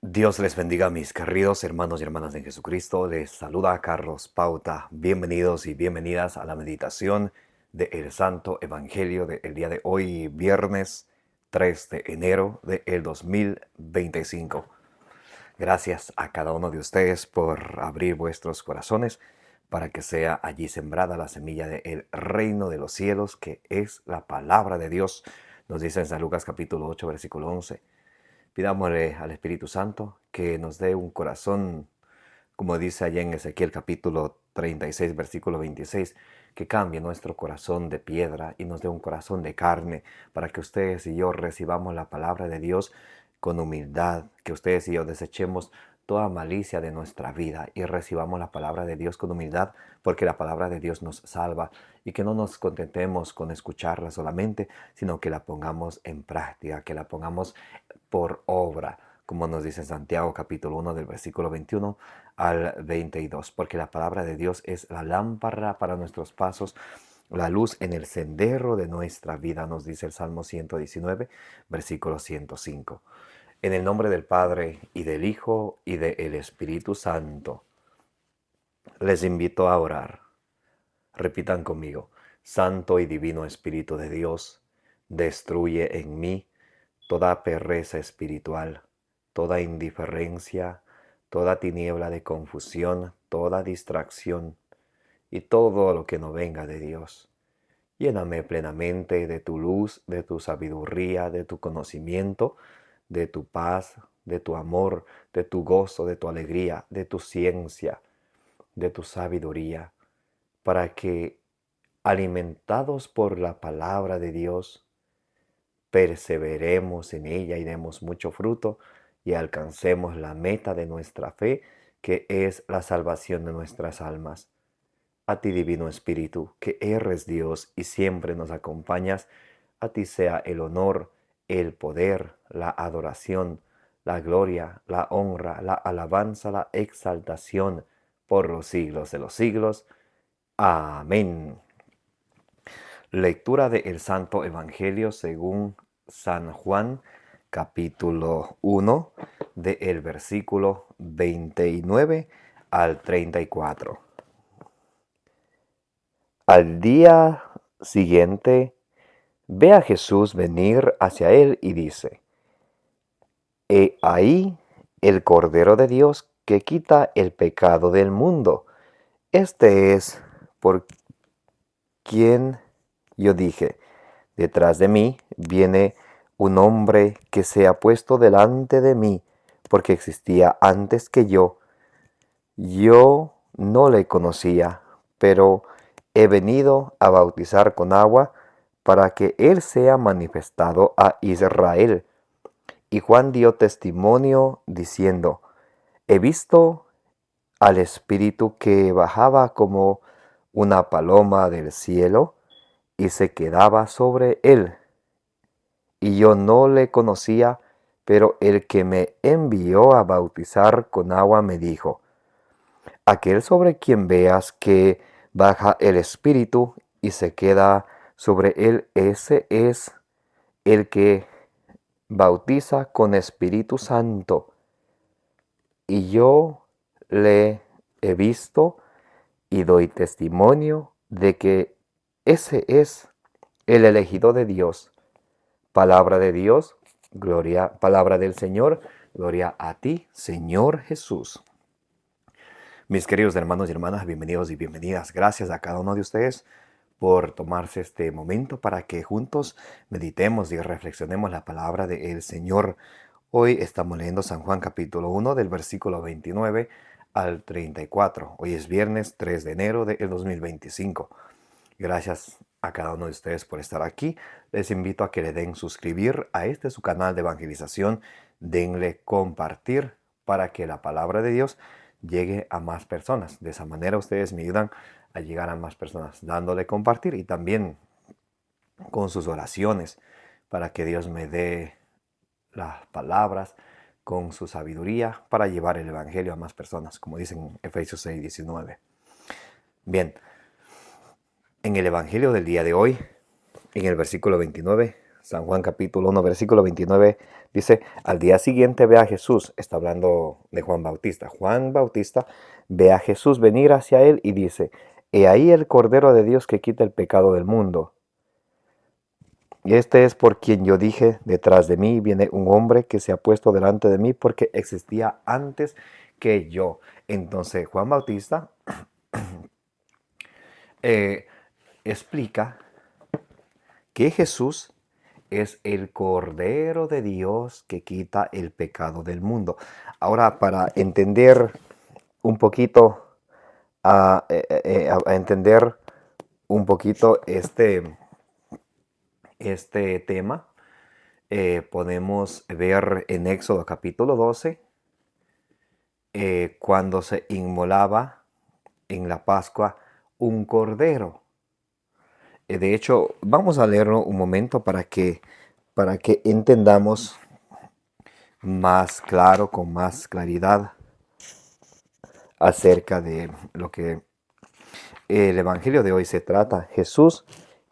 Dios les bendiga, mis queridos hermanos y hermanas en Jesucristo. Les saluda Carlos Pauta. Bienvenidos y bienvenidas a la meditación del Santo Evangelio del día de hoy, viernes 3 de enero del 2025. Gracias a cada uno de ustedes por abrir vuestros corazones para que sea allí sembrada la semilla del reino de los cielos, que es la palabra de Dios. Nos dice en San Lucas capítulo 8, versículo 11. Pidámosle al Espíritu Santo que nos dé un corazón, como dice allá en Ezequiel capítulo 36, versículo 26, que cambie nuestro corazón de piedra y nos dé un corazón de carne, para que ustedes y yo recibamos la palabra de Dios con humildad, que ustedes y yo desechemos toda malicia de nuestra vida y recibamos la palabra de Dios con humildad, porque la palabra de Dios nos salva, y que no nos contentemos con escucharla solamente, sino que la pongamos en práctica, que la pongamos por obra, como nos dice Santiago capítulo 1 del versículo 21 al 22, porque la palabra de Dios es la lámpara para nuestros pasos, la luz en el sendero de nuestra vida, nos dice el Salmo 119, versículo 105. En el nombre del Padre, y del Hijo, y del Espíritu Santo, les invito a orar. Repitan conmigo: Santo y Divino Espíritu de Dios, destruye en mí toda pereza espiritual, toda indiferencia, toda tiniebla de confusión, toda distracción y todo lo que no venga de Dios. Lléname plenamente de tu luz, de tu sabiduría, de tu conocimiento, de tu paz, de tu amor, de tu gozo, de tu alegría, de tu ciencia, de tu sabiduría, para que, alimentados por la palabra de Dios, perseveremos en ella y demos mucho fruto y alcancemos la meta de nuestra fe, que es la salvación de nuestras almas. A ti, Divino Espíritu, que eres Dios y siempre nos acompañas, a ti sea el honor, el poder, la adoración, la gloria, la honra, la alabanza, la exaltación por los siglos de los siglos. Amén. Lectura del Santo Evangelio según San Juan, capítulo 1, del versículo 29 al 34. Al día siguiente, ve a Jesús venir hacia él y dice: He ahí el Cordero de Dios que quita el pecado del mundo. Este es por quien yo dije: detrás de mí viene un hombre que se ha puesto delante de mí, porque existía antes que yo. Yo no le conocía, pero he venido a bautizar con agua para que él sea manifestado a Israel. Y Juan dio testimonio diciendo: he visto al Espíritu que bajaba como una paloma del cielo y se quedaba sobre él. Y yo no le conocía, pero el que me envió a bautizar con agua me dijo: aquel sobre quien veas que baja el Espíritu y se queda sobre él, ese es el que bautiza con Espíritu Santo. Y yo le he visto y doy testimonio de que ese es el elegido de Dios. Palabra de Dios, gloria, palabra del Señor, gloria a ti, Señor Jesús. Mis queridos hermanos y hermanas, bienvenidos y bienvenidas. Gracias a cada uno de ustedes por tomarse este momento para que juntos meditemos y reflexionemos la palabra del Señor. Hoy estamos leyendo San Juan capítulo 1 del versículo 29 al 34. Hoy es viernes 3 de enero del 2025. Gracias a cada uno de ustedes por estar aquí. Les invito a que le den suscribir a este su canal de evangelización. Denle compartir para que la palabra de Dios llegue a más personas. De esa manera ustedes me ayudan a llegar a más personas, dándole compartir y también con sus oraciones para que Dios me dé las palabras con su sabiduría para llevar el evangelio a más personas, como dicen en Efesios 6:19. Bien, en el evangelio del día de hoy, en el versículo 29, San Juan capítulo 1, versículo 29, dice, al día siguiente ve a Jesús, está hablando de Juan Bautista. Juan Bautista ve a Jesús venir hacia él y dice, he ahí el Cordero de Dios que quita el pecado del mundo. Y este es por quien yo dije, detrás de mí viene un hombre que se ha puesto delante de mí porque existía antes que yo. Entonces Juan Bautista explica que Jesús es el Cordero de Dios que quita el pecado del mundo. Ahora, para entender un poquito, a entender un poquito este tema, podemos ver en Éxodo capítulo 12, cuando se inmolaba en la Pascua un cordero. De hecho, vamos a leerlo un momento para que entendamos más claro, con más claridad acerca de lo que el Evangelio de hoy se trata. Jesús,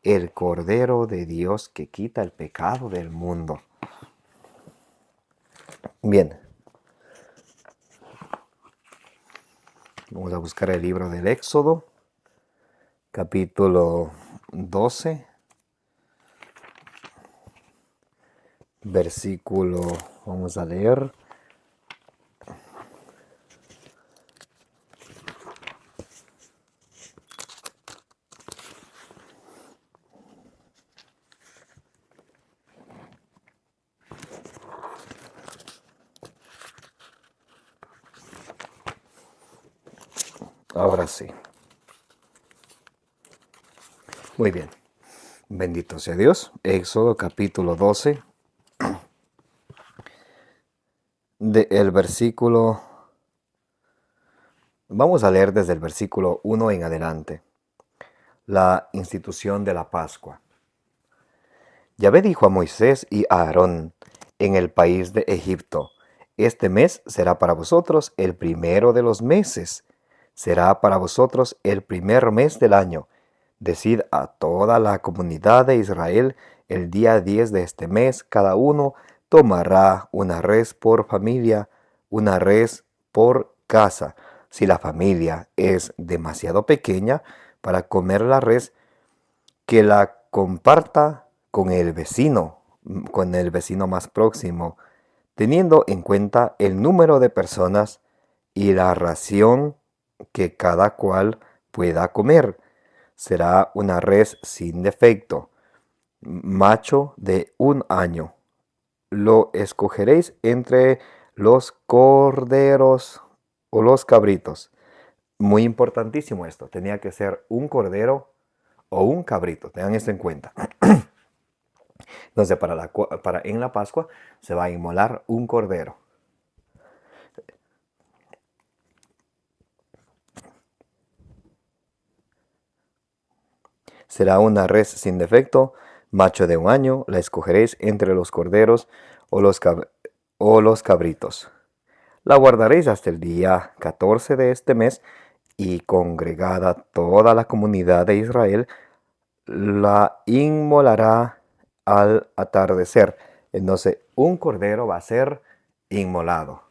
el Cordero de Dios que quita el pecado del mundo. Bien, vamos a buscar el libro del Éxodo, capítulo 12, versículo, vamos a leer. Ahora sí. Muy bien. Bendito sea Dios. Éxodo capítulo 12. El versículo. Vamos a leer desde el versículo 1 en adelante. La institución de la Pascua. Yahvé dijo a Moisés y a Aarón en el país de Egipto: este mes será para vosotros el primero de los meses. Será para vosotros el primer mes del año. Decid a toda la comunidad de Israel, el día 10 de este mes, cada uno tomará una res por familia, una res por casa. Si la familia es demasiado pequeña para comer la res, que la comparta con el vecino más próximo, teniendo en cuenta el número de personas y la ración que cada cual pueda comer. Será una res sin defecto, macho de 1 año. Lo escogeréis entre los corderos o los cabritos. Muy importantísimo esto, tenía que ser un cordero o un cabrito, tengan esto en cuenta. Entonces, en la Pascua se va a inmolar un cordero. Será una res sin defecto, macho de 1 año, la escogeréis entre los corderos o los cabritos. La guardaréis hasta el día 14 de este mes, y congregada toda la comunidad de Israel, la inmolará al atardecer. Entonces, un cordero va a ser inmolado.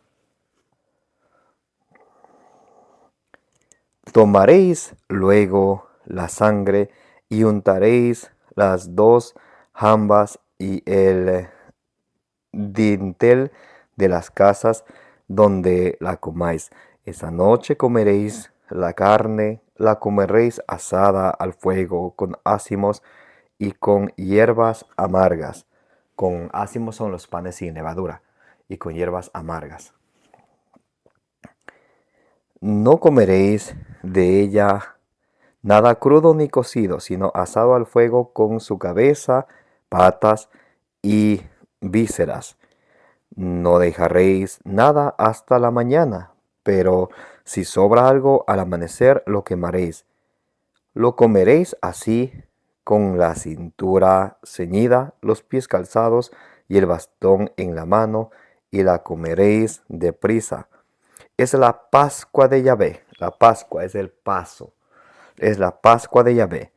Tomaréis luego la sangre y untaréis las 2 jambas y el dintel de las casas donde la comáis. Esa noche comeréis la carne, la comeréis asada al fuego con ázimos y con hierbas amargas. Con ázimos son los panes sin levadura, y con hierbas amargas. No comeréis de ella nada crudo ni cocido, sino asado al fuego con su cabeza, patas y vísceras. No dejaréis nada hasta la mañana, pero si sobra algo al amanecer lo quemaréis. Lo comeréis así, con la cintura ceñida, los pies calzados y el bastón en la mano, y la comeréis deprisa. Es la Pascua de Yahvé. La Pascua es el paso. Es la Pascua de Yahvé.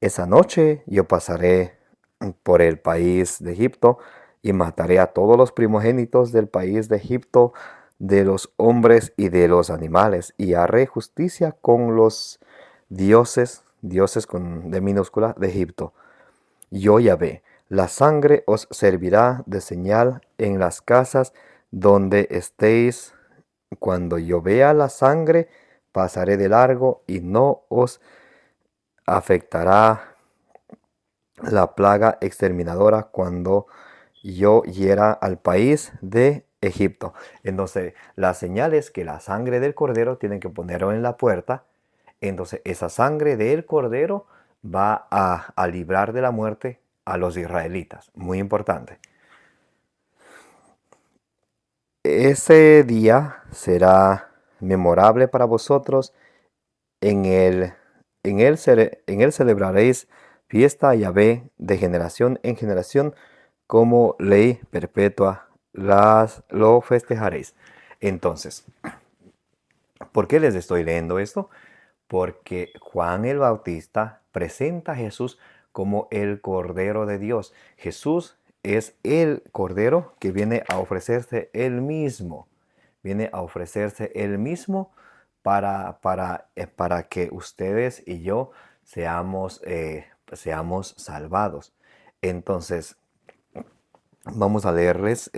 Esa noche yo pasaré por el país de Egipto, y mataré a todos los primogénitos del país de Egipto, de los hombres y de los animales, y haré justicia con los dioses con D minúscula, de Egipto. Yo Yahvé, la sangre os servirá de señal en las casas donde estéis. Cuando yo vea la sangre, pasaré de largo y no os afectará la plaga exterminadora cuando yo hiera al país de Egipto. Entonces, la señal es que la sangre del cordero tienen que ponerlo en la puerta. Entonces, esa sangre del cordero va a librar de la muerte a los israelitas. Muy importante. Ese día será memorable para vosotros. En él celebraréis fiesta a Yahvé de generación en generación, como ley perpetua lo festejaréis. Entonces, ¿por qué les estoy leyendo esto? Porque Juan el Bautista presenta a Jesús como el Cordero de Dios. Jesús es el Cordero que viene a ofrecerse él mismo. Viene a ofrecerse él mismo para que ustedes y yo seamos salvados. Entonces, vamos a leerles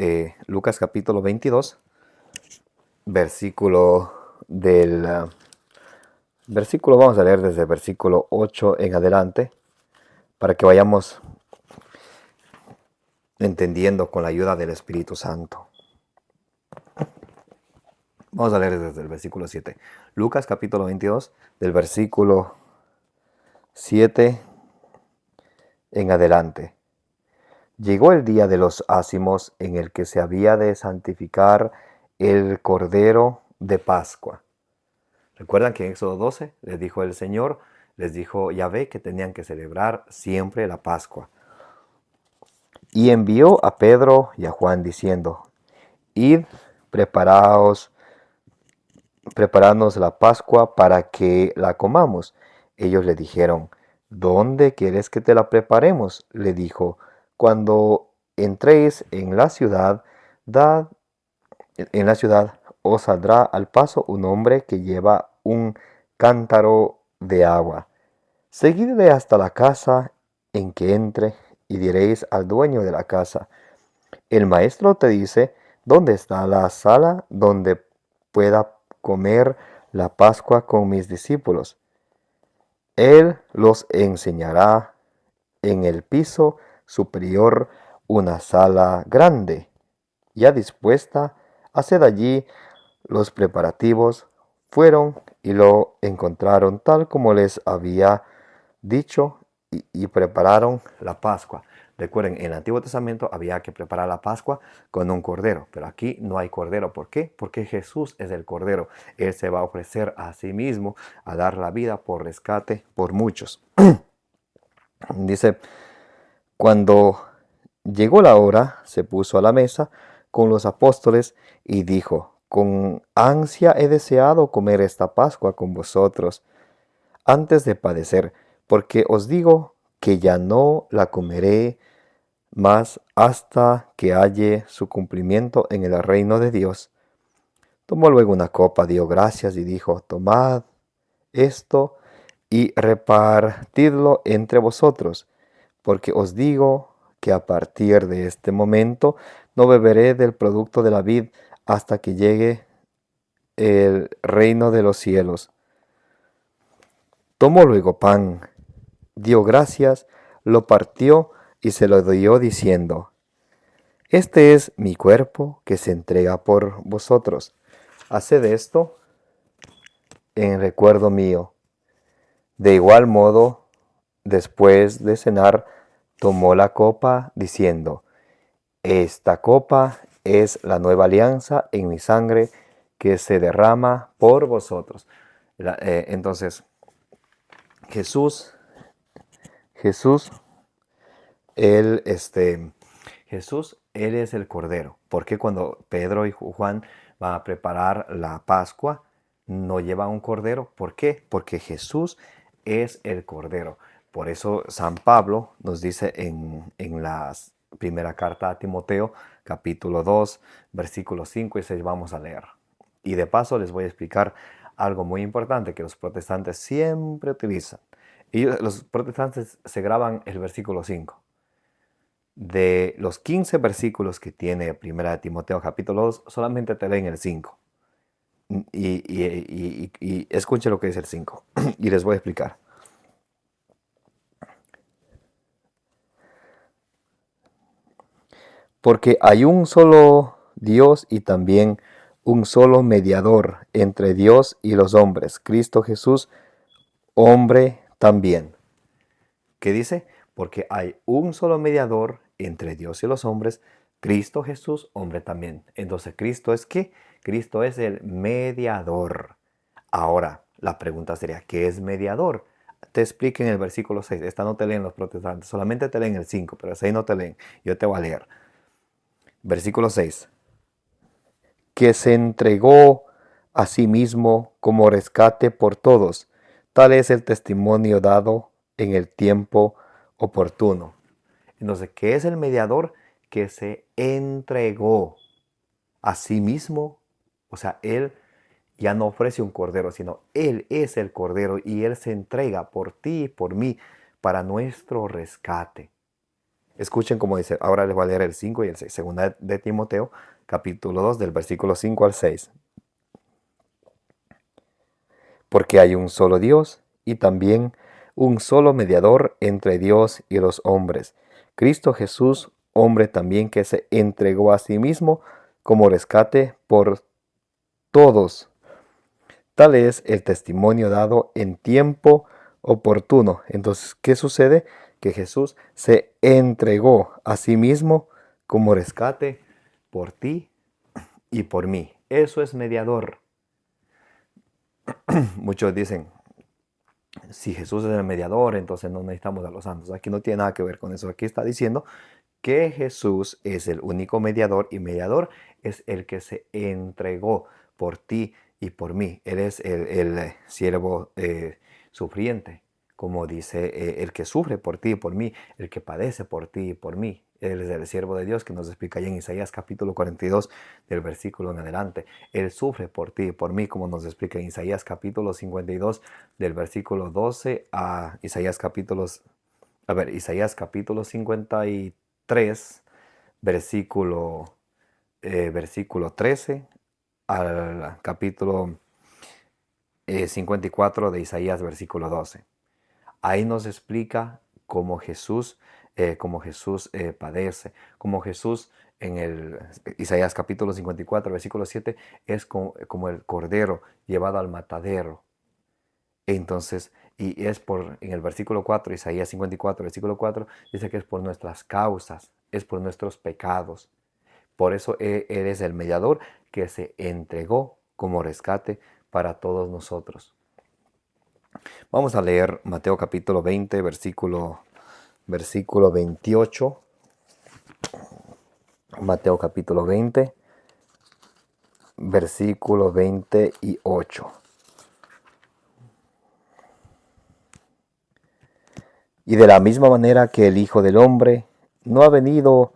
Lucas capítulo 22, versículo vamos a leer desde el versículo 8 en adelante, para que vayamos entendiendo con la ayuda del Espíritu Santo. Vamos a leer desde el versículo 7. Lucas capítulo 22, del versículo 7 en adelante. Llegó el día de los ázimos, en el que se había de santificar el Cordero de Pascua. Recuerdan que en Éxodo 12 les dijo el Señor, les dijo Yahvé que tenían que celebrar siempre la Pascua. Y envió a Pedro y a Juan diciendo: Id, preparadnos la Pascua para que la comamos. Ellos le dijeron: ¿Dónde quieres que te la preparemos? Le dijo: Cuando entréis en la ciudad, os saldrá al paso un hombre que lleva un cántaro de agua. Seguidle hasta la casa en que entre, y diréis al dueño de la casa: el maestro te dice, ¿dónde está la sala donde pueda comer la Pascua con mis discípulos? Él los enseñará en el piso superior una sala grande, ya dispuesta. Haced allí los preparativos. Fueron y lo encontraron tal como les había dicho, y prepararon la Pascua. Recuerden, en el Antiguo Testamento había que preparar la Pascua con un cordero, pero aquí no hay cordero. ¿Por qué? Porque Jesús es el cordero. Él se va a ofrecer a sí mismo a dar la vida por rescate por muchos. Dice: cuando llegó la hora, se puso a la mesa con los apóstoles y dijo: con ansia he deseado comer esta Pascua con vosotros antes de padecer, porque os digo que ya no la comeré más hasta que halle su cumplimiento en el reino de Dios. Tomó luego una copa, dio gracias y dijo: tomad esto y repartidlo entre vosotros, porque os digo que a partir de este momento no beberé del producto de la vid hasta que llegue el reino de los cielos. Tomó luego pan, dio gracias, lo partió y se lo dio diciendo: este es mi cuerpo que se entrega por vosotros. Haced esto en recuerdo mío. De igual modo, después de cenar, tomó la copa diciendo: esta copa es la nueva alianza en mi sangre, que se derrama por vosotros. Entonces, Jesús, Él, Él es el Cordero. Porque cuando Pedro y Juan van a preparar la Pascua, no llevan un cordero? ¿Por qué? Porque Jesús es el Cordero. Por eso San Pablo nos dice en la primera carta a Timoteo, capítulo 2, versículos 5 y 6, vamos a leer. Y de paso les voy a explicar algo muy importante que los protestantes siempre utilizan. Y los protestantes se graban el versículo 5. De los 15 versículos que tiene primera de Timoteo, capítulo 2, solamente te leen el 5. Y escuchen lo que dice el 5. Y les voy a explicar. Porque hay un solo Dios y también un solo mediador entre Dios y los hombres, Cristo Jesús, hombre también. ¿Qué dice? Porque hay un solo mediador entre Dios y los hombres, Cristo Jesús, hombre también. Entonces, ¿Cristo es qué? Cristo es el mediador. Ahora, la pregunta sería, ¿qué es mediador? Te explico en el versículo 6. Esta no te leen los protestantes, solamente te leen el 5, pero el 6 no te leen. Yo te voy a leer. Versículo 6. Que se entregó a sí mismo como rescate por todos. Tal es el testimonio dado en el tiempo oportuno. Entonces, ¿qué es el mediador? Que se entregó a sí mismo. O sea, él ya no ofrece un cordero, sino él es el cordero y él se entrega por ti y por mí para nuestro rescate. Escuchen cómo dice, ahora les voy a leer el 5 y el 6. Segunda de Timoteo, capítulo 2, del versículo 5 al 6. Porque hay un solo Dios y también un solo mediador entre Dios y los hombres, Cristo Jesús, hombre también que se entregó a sí mismo como rescate por todos. Tal es el testimonio dado en tiempo oportuno. Entonces, ¿qué sucede? Que Jesús se entregó a sí mismo como rescate por ti y por mí. Eso es mediador. Muchos dicen, si Jesús es el mediador, entonces no necesitamos a los santos. Aquí no tiene nada que ver con eso. Aquí está diciendo que Jesús es el único mediador y mediador es el que se entregó por ti y por mí. Él es el siervo sufriente, como dice el que sufre por ti y por mí, el que padece por ti y por mí. Él es el siervo de Dios que nos explica ya en Isaías capítulo 42 del versículo en adelante. Él sufre por ti y por mí, como nos explica en Isaías capítulo 52 del versículo 12 a Isaías Isaías capítulo 53, versículo, versículo 13 al capítulo 54 de Isaías, versículo 12. Ahí nos explica cómo Jesús padece, cómo Jesús en el Isaías capítulo 54, versículo 7, es como el cordero llevado al matadero. Entonces, y es en el versículo 4, Isaías 54, versículo 4, dice que es por nuestras causas, es por nuestros pecados. Por eso Él es el mediador que se entregó como rescate para todos nosotros. Vamos a leer Mateo capítulo 20, versículo 28. Mateo capítulo 20, versículo 28. Y de la misma manera que el Hijo del Hombre no ha venido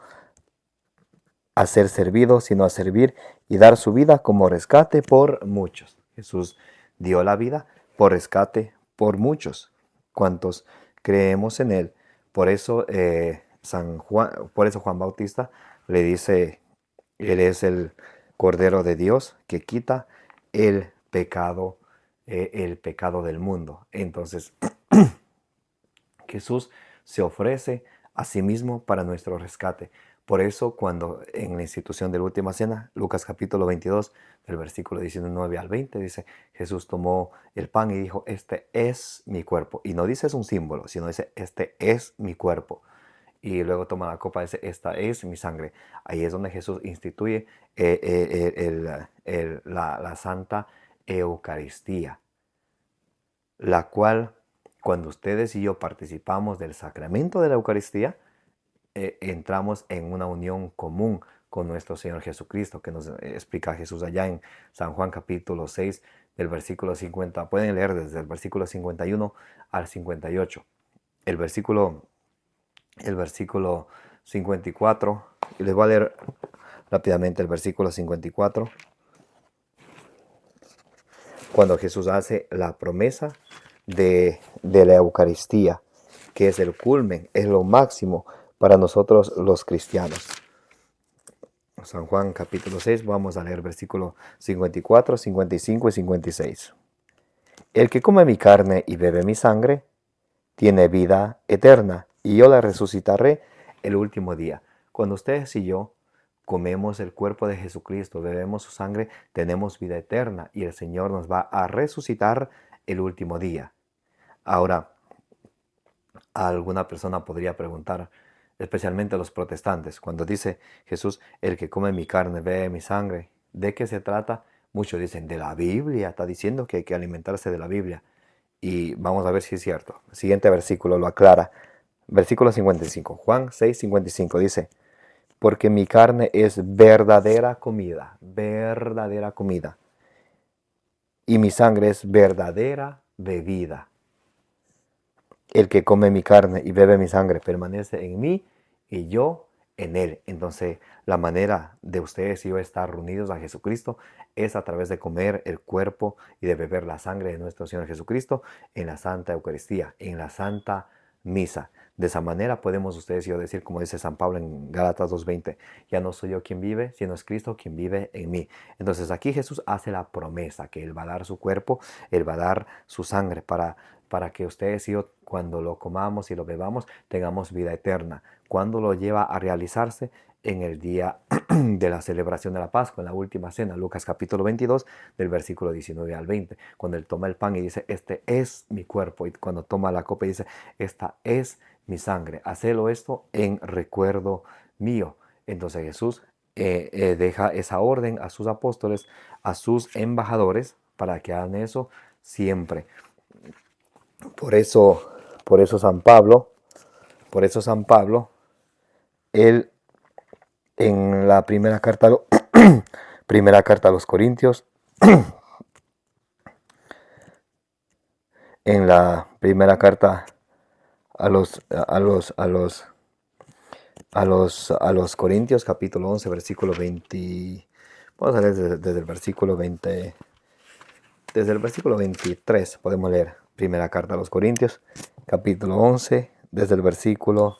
a ser servido, sino a servir y dar su vida como rescate por muchos. Jesús dio la vida por rescate por muchos, cuantos creemos en Él. Por eso, por eso Juan Bautista le dice, Él es el Cordero de Dios que quita el pecado del mundo. Entonces, Jesús se ofrece a sí mismo para nuestro rescate. Por eso, cuando en la institución de la última cena, Lucas capítulo 22, del versículo 19 al 20, dice, Jesús tomó el pan y dijo, este es mi cuerpo. Y no dice es un símbolo, sino dice, este es mi cuerpo. Y luego toma la copa y dice, esta es mi sangre. Ahí es donde Jesús instituye la Santa Eucaristía, la cual, cuando ustedes y yo participamos del sacramento de la Eucaristía, entramos en una unión común con nuestro Señor Jesucristo, que nos explica Jesús allá en San Juan capítulo 6, del versículo 50. Pueden leer desde el versículo 51 al 58. el versículo, el versículo 54, y les voy a leer rápidamente el versículo 54, cuando Jesús hace la promesa de la Eucaristía, que es el culmen, es lo máximo para nosotros los cristianos. San Juan capítulo 6, vamos a leer versículo 54, 55 y 56. El que come mi carne y bebe mi sangre, tiene vida eterna, y yo la resucitaré el último día. Cuando ustedes y yo comemos el cuerpo de Jesucristo, bebemos su sangre, tenemos vida eterna, y el Señor nos va a resucitar el último día. Ahora, alguna persona podría preguntar, especialmente los protestantes, cuando dice Jesús, el que come mi carne, bebe mi sangre, ¿de qué se trata? Muchos dicen, de la Biblia, está diciendo que hay que alimentarse de la Biblia. Y vamos a ver si es cierto. El siguiente versículo lo aclara. Versículo 55, Juan 6, 55 dice, porque mi carne es verdadera comida, y mi sangre es verdadera bebida. El que come mi carne y bebe mi sangre permanece en mí y yo en él. Entonces, la manera de ustedes y yo estar reunidos a Jesucristo es a través de comer el cuerpo y de beber la sangre de nuestro Señor Jesucristo en la Santa Eucaristía, en la Santa Misa. De esa manera podemos ustedes y yo decir, como dice San Pablo en Gálatas 2:20, ya no soy yo quien vive, sino es Cristo quien vive en mí. Entonces aquí Jesús hace la promesa que Él va a dar su cuerpo, Él va a dar su sangre para que ustedes y yo, cuando lo comamos y lo bebamos, tengamos vida eterna. Cuando lo lleva a realizarse en el día de la celebración de la Pascua, en la última cena, Lucas capítulo 22, del versículo 19 al 20, cuando Él toma el pan y dice, este es mi cuerpo, y cuando toma la copa y dice, esta es mi sangre, hacelo esto en recuerdo mío. Entonces Jesús deja esa orden a sus apóstoles, a sus embajadores, para que hagan eso siempre. Por eso, por eso San Pablo, él en la primera carta a los Corintios, en la primera carta a los Corintios, capítulo 11, versículo 20, vamos a leer desde el versículo 20, desde el versículo 23, podemos leer primera carta a los Corintios, capítulo 11, desde el versículo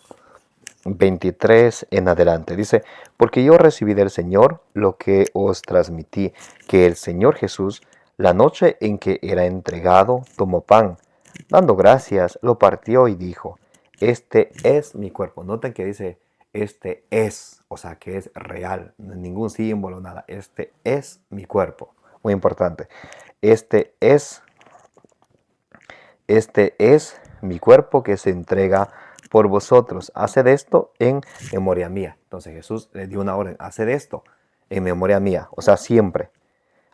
23 en adelante. Dice, porque yo recibí del Señor lo que os transmití, que el Señor Jesús, la noche en que era entregado, tomó pan, dando gracias, lo partió y dijo, este es mi cuerpo. Noten que dice, este es, o sea que es real, ningún símbolo, nada. Este es mi cuerpo. Muy importante. Este es mi cuerpo que se entrega por vosotros. Haced esto en memoria mía. Entonces Jesús le dio una orden. Haced esto en memoria mía. O sea, siempre.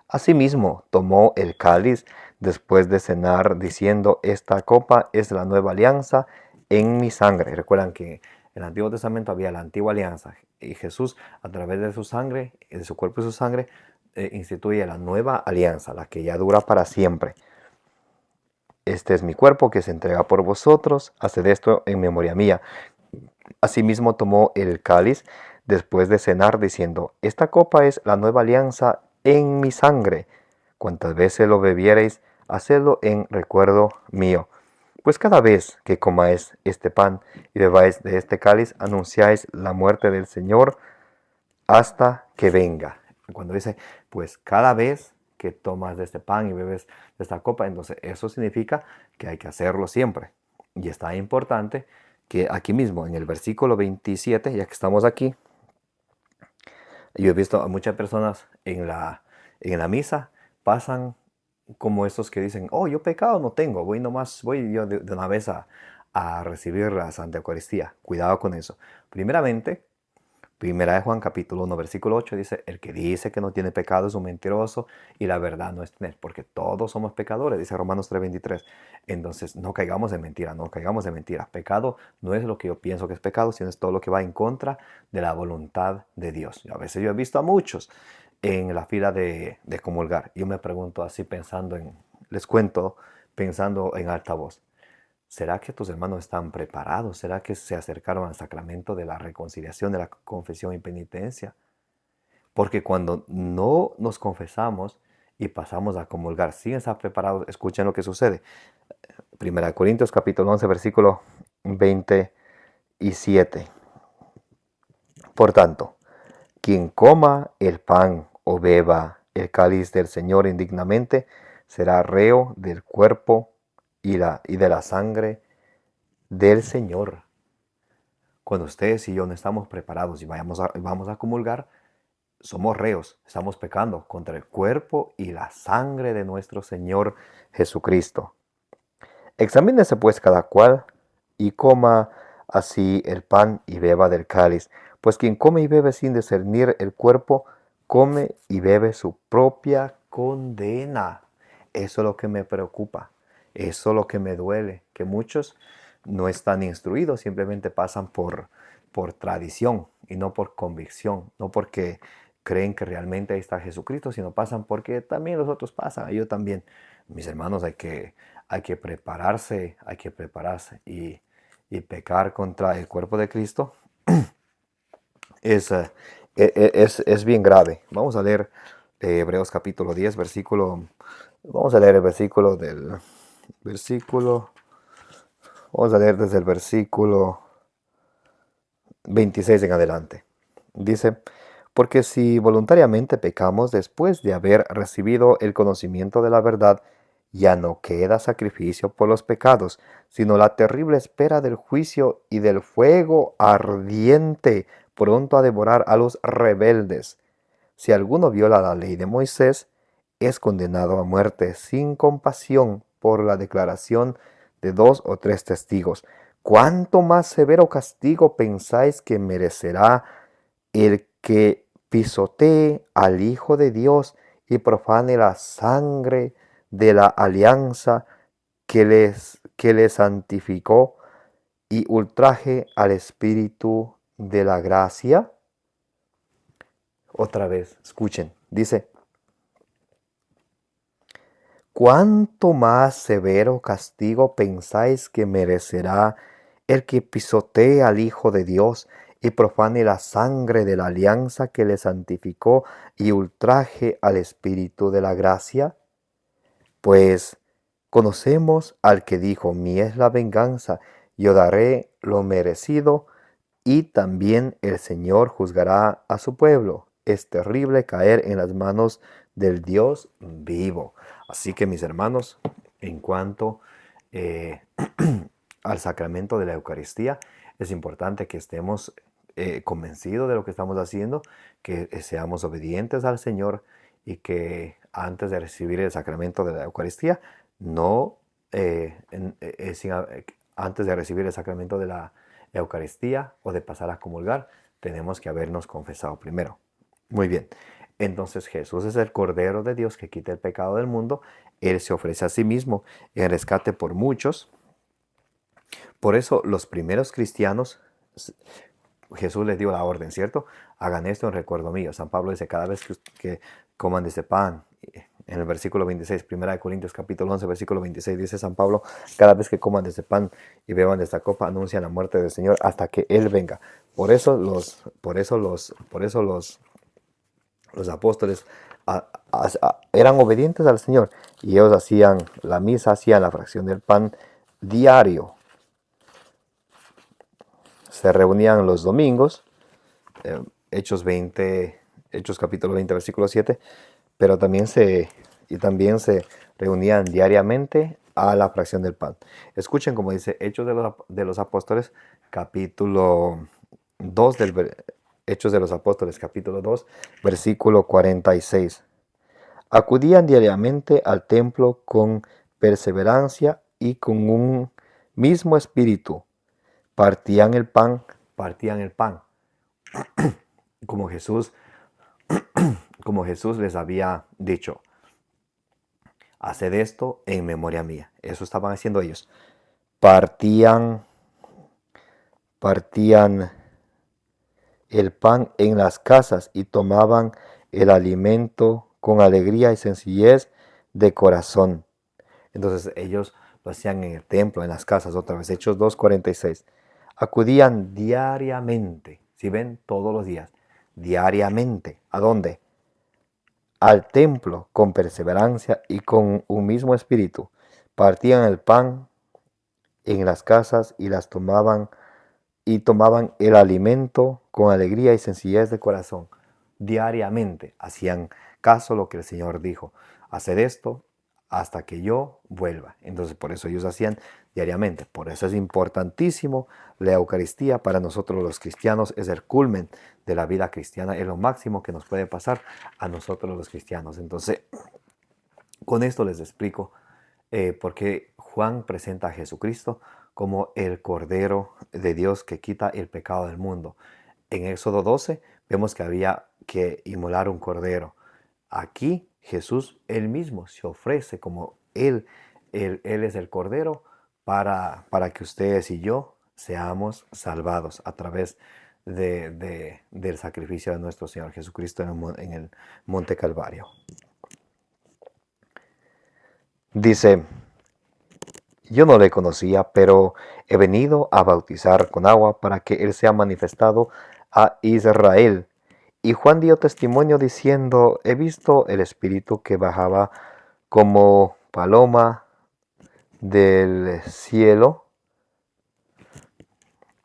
Asimismo, tomó el cáliz después de cenar, diciendo, esta copa es la nueva alianza en mi sangre. Recuerdan que en el Antiguo Testamento había la antigua alianza. Y Jesús, a través de su sangre, de su cuerpo y su sangre, instituye la nueva alianza, la que ya dura para siempre. Este es mi cuerpo que se entrega por vosotros, haced esto en memoria mía. Asimismo tomó el cáliz después de cenar, diciendo, esta copa es la nueva alianza en mi sangre. Cuantas veces lo bebiereis, hacedlo en recuerdo mío. Pues cada vez que comáis este pan y bebáis de este cáliz, anunciáis la muerte del Señor hasta que venga. Cuando dice, pues cada vez que tomas de este pan y bebes de esta copa, entonces eso significa que hay que hacerlo siempre. Y está importante que aquí mismo, en el versículo 27, ya que estamos aquí, yo he visto a muchas personas en la misa, pasan como estos que dicen, oh, yo pecado no tengo, voy yo de una vez a recibir la Santa Eucaristía. Cuidado con eso. Primeramente, Primera de Juan capítulo 1 versículo 8 dice, el que dice que no tiene pecado es un mentiroso y la verdad no es en él, porque todos somos pecadores, dice Romanos 3:23. Entonces no caigamos en mentira, no caigamos en mentiras. Pecado no es lo que yo pienso que es pecado, sino es todo lo que va en contra de la voluntad de Dios. Y a veces yo he visto a muchos en la fila de comulgar. Yo me pregunto así les cuento, pensando en alta voz. ¿Será que tus hermanos están preparados? ¿Será que se acercaron al sacramento de la reconciliación, de la confesión y penitencia? Porque cuando no nos confesamos y pasamos a comulgar sin estar preparados, escuchen lo que sucede. 1 Corintios capítulo 11, versículo 27. Por tanto, quien coma el pan o beba el cáliz del Señor indignamente, será reo del cuerpo y de la sangre del Señor. Cuando ustedes y yo no estamos preparados y vamos a comulgar, somos reos, estamos pecando contra el cuerpo y la sangre de nuestro Señor Jesucristo. Examínese pues cada cual y coma así el pan y beba del cáliz, pues quien come y bebe sin discernir el cuerpo, come y bebe su propia condena. Eso es lo que me preocupa, eso es lo que me duele, que muchos no están instruidos, simplemente pasan por tradición y no por convicción, no porque creen que realmente ahí está Jesucristo, sino pasan porque también los otros pasan, yo también. Mis hermanos, hay que prepararse y pecar contra el cuerpo de Cristo es, es bien grave. Vamos a leer Hebreos capítulo 10, vamos a leer el vamos a leer desde el versículo 26 en adelante. Dice, porque si voluntariamente pecamos después de haber recibido el conocimiento de la verdad, ya no queda sacrificio por los pecados, sino la terrible espera del juicio y del fuego ardiente, pronto a devorar a los rebeldes. Si alguno viola la ley de Moisés, es condenado a muerte sin compasión por la declaración de 2 o 3 testigos. ¿Cuánto más severo castigo pensáis que merecerá el que pisotee al Hijo de Dios y profane la sangre de la alianza que les santificó y ultraje al Espíritu de la gracia? Otra vez, escuchen, dice, ¿cuánto más severo castigo pensáis que merecerá el que pisotee al Hijo de Dios y profane la sangre de la alianza que le santificó y ultraje al Espíritu de la gracia? Pues conocemos al que dijo, mía es la venganza, yo daré lo merecido, y también el Señor juzgará a su pueblo. Es terrible caer en las manos del Dios vivo. Así que mis hermanos, en cuanto al sacramento de la Eucaristía, es importante que estemos convencidos de lo que estamos haciendo, que seamos obedientes al Señor y que antes de recibir el sacramento de la Eucaristía, antes de recibir el sacramento de la Eucaristía o de pasar a comulgar, tenemos que habernos confesado primero. Muy bien, entonces Jesús es el Cordero de Dios que quita el pecado del mundo. Él se ofrece a sí mismo en rescate por muchos. Por eso los primeros cristianos, Jesús les dio la orden, ¿cierto? Hagan esto en recuerdo mío. San Pablo dice, cada vez que coman de este pan, en el versículo 26, 1 Corintios capítulo 11, versículo 26, dice San Pablo, cada vez que coman de este pan y beban de esta copa, anuncian la muerte del Señor hasta que Él venga. Por eso los apóstoles eran obedientes al Señor y ellos hacían la misa, hacían la fracción del pan diario. Se reunían los domingos, Hechos capítulo 20, versículo 7, pero también se reunían diariamente a la fracción del pan. Escuchen como dice Hechos de los Apóstoles, capítulo 2 Hechos de los Apóstoles, capítulo 2, versículo 46. Acudían diariamente al templo con perseverancia y con un mismo espíritu. Partían el pan, como Jesús les había dicho. Haced esto en memoria mía. Eso estaban haciendo ellos. Partían el pan en las casas y tomaban el alimento con alegría y sencillez de corazón. Entonces ellos lo hacían en el templo, en las casas, otra vez, Hechos 2:46. Acudían diariamente, si ven, todos los días, diariamente. ¿A dónde? Al templo, con perseverancia y con un mismo espíritu. Partían el pan en las casas y tomaban el alimento con alegría y sencillez de corazón. Diariamente hacían caso a lo que el Señor dijo. Haced esto hasta que yo vuelva. Entonces por eso ellos hacían diariamente. Por eso es importantísimo la Eucaristía para nosotros los cristianos. Es el culmen de la vida cristiana. Es lo máximo que nos puede pasar a nosotros los cristianos. Entonces con esto les explico por qué Juan presenta a Jesucristo como el Cordero de Dios que quita el pecado del mundo. En Éxodo 12 vemos que había que inmolar un cordero. Aquí Jesús él mismo se ofrece como él es el Cordero para que ustedes y yo seamos salvados a través del sacrificio de nuestro Señor Jesucristo en el Monte Calvario. Dice, yo no le conocía, pero he venido a bautizar con agua para que él sea manifestado a Israel. Y Juan dio testimonio diciendo, he visto el Espíritu que bajaba como paloma del cielo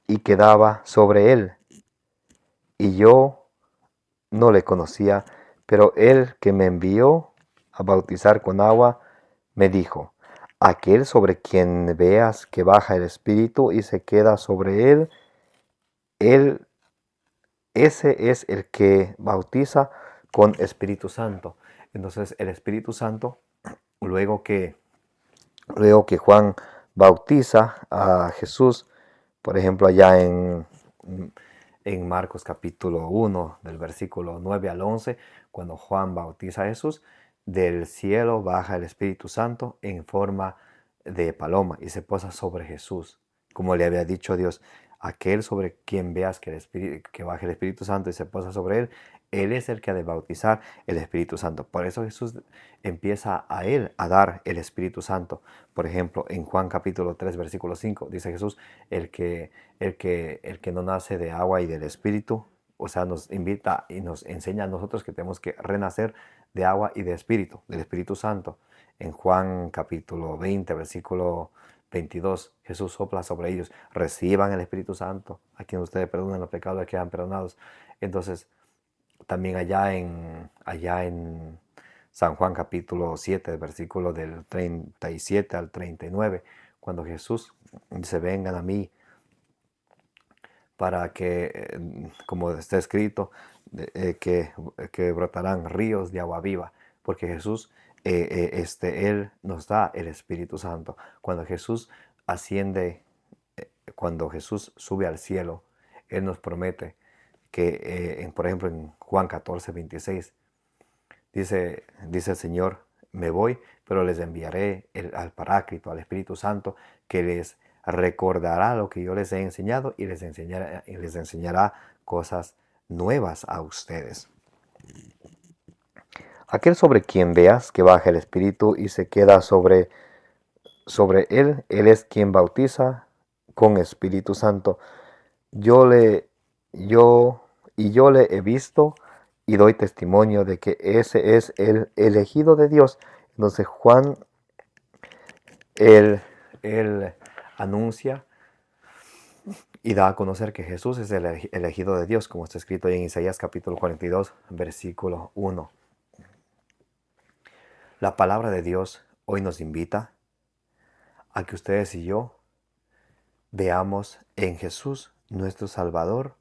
y quedaba sobre él. Y yo no le conocía, pero él que me envió a bautizar con agua, me dijo, aquel sobre quien veas que baja el Espíritu y se queda sobre él, ese es el que bautiza con Espíritu Santo. Entonces el Espíritu Santo, luego que Juan bautiza a Jesús, por ejemplo allá en Marcos capítulo 1, del versículo 9 al 11, cuando Juan bautiza a Jesús, del cielo baja el Espíritu Santo en forma de paloma y se posa sobre Jesús. Como le había dicho Dios, aquel sobre quien veas que baje el Espíritu Santo y se posa sobre él es el que ha de bautizar el Espíritu Santo. Por eso Jesús empieza a él a dar el Espíritu Santo. Por ejemplo, en Juan capítulo 3, versículo 5, dice Jesús, el que no nace de agua y del Espíritu, o sea, nos invita y nos enseña a nosotros que tenemos que renacer de agua y de Espíritu, del Espíritu Santo. En Juan capítulo 20, versículo 22, Jesús sopla sobre ellos, reciban el Espíritu Santo, a quien ustedes perdonen los pecados, les quedan perdonados. Entonces, también allá en San Juan capítulo 7, versículo del 37 al 39, cuando Jesús dice, vengan a mí para que, como está escrito, que brotarán ríos de agua viva, porque Jesús, Él nos da el Espíritu Santo. Cuando Jesús asciende, cuando Jesús sube al cielo, Él nos promete que, por ejemplo, en Juan 14, 26, dice el Señor, me voy, pero les enviaré al Paráclito, al Espíritu Santo, que les recordará lo que yo les he enseñado y les enseñará cosas nuevas a ustedes. Aquel sobre quien veas que baja el Espíritu y se queda sobre él es quien bautiza con Espíritu Santo. Yo le he visto y doy testimonio de que ese es el elegido de Dios. Entonces Juan, él anuncia y da a conocer que Jesús es el elegido de Dios, como está escrito en Isaías capítulo 42, versículo 1. La palabra de Dios hoy nos invita a que ustedes y yo veamos en Jesús nuestro Salvador,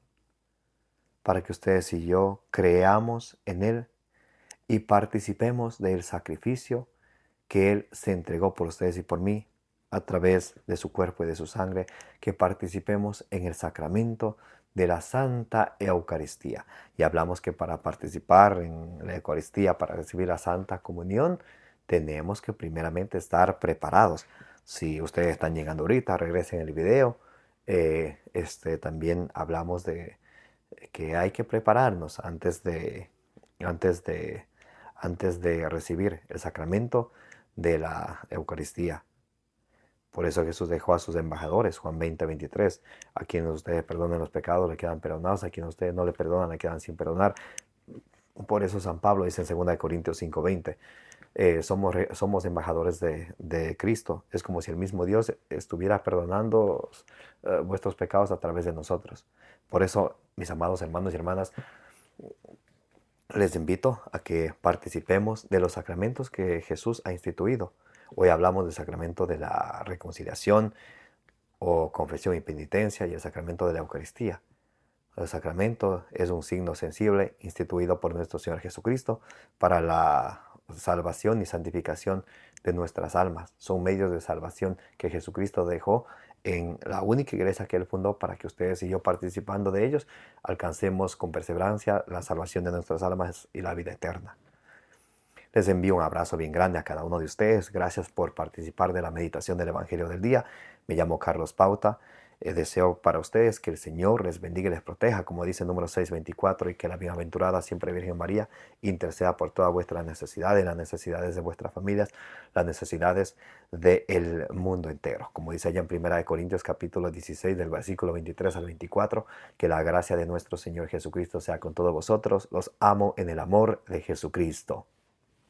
para que ustedes y yo creamos en Él y participemos del sacrificio que Él se entregó por ustedes y por mí a través de su cuerpo y de su sangre, que participemos en el sacramento de la Santa Eucaristía. Y hablamos que para participar en la Eucaristía, para recibir la Santa Comunión, tenemos que primeramente estar preparados. Si ustedes están llegando ahorita, regresen el video. También hablamos de que hay que prepararnos antes de recibir el sacramento de la Eucaristía. Por eso Jesús dejó a sus embajadores, Juan 20:23, a quienes ustedes perdonen los pecados le quedan perdonados, a quienes ustedes no le perdonan le quedan sin perdonar. Por eso San Pablo dice en 2 Corintios 5:20, somos embajadores de Cristo. Es como si el mismo Dios estuviera perdonando vuestros pecados a través de nosotros. Por eso, mis amados hermanos y hermanas, les invito a que participemos de los sacramentos que Jesús ha instituido. Hoy hablamos del sacramento de la reconciliación o confesión y penitencia y el sacramento de la Eucaristía. El sacramento es un signo sensible instituido por nuestro Señor Jesucristo para la salvación y santificación de nuestras almas. Son medios de salvación que Jesucristo dejó en la única iglesia que Él fundó para que ustedes y yo, participando de ellos, alcancemos con perseverancia la salvación de nuestras almas y la vida eterna. Les envío un abrazo bien grande a cada uno de ustedes. Gracias por participar de la meditación del Evangelio del día. Me llamo Carlos Pauta. Deseo para ustedes que el Señor les bendiga y les proteja, como dice el número 624, y que la bienaventurada siempre Virgen María interceda por todas vuestras necesidades, las necesidades de vuestras familias, las necesidades del mundo entero. Como dice allá en 1 Corintios capítulo 16, del versículo 23 al 24, que la gracia de nuestro Señor Jesucristo sea con todos vosotros. Los amo en el amor de Jesucristo.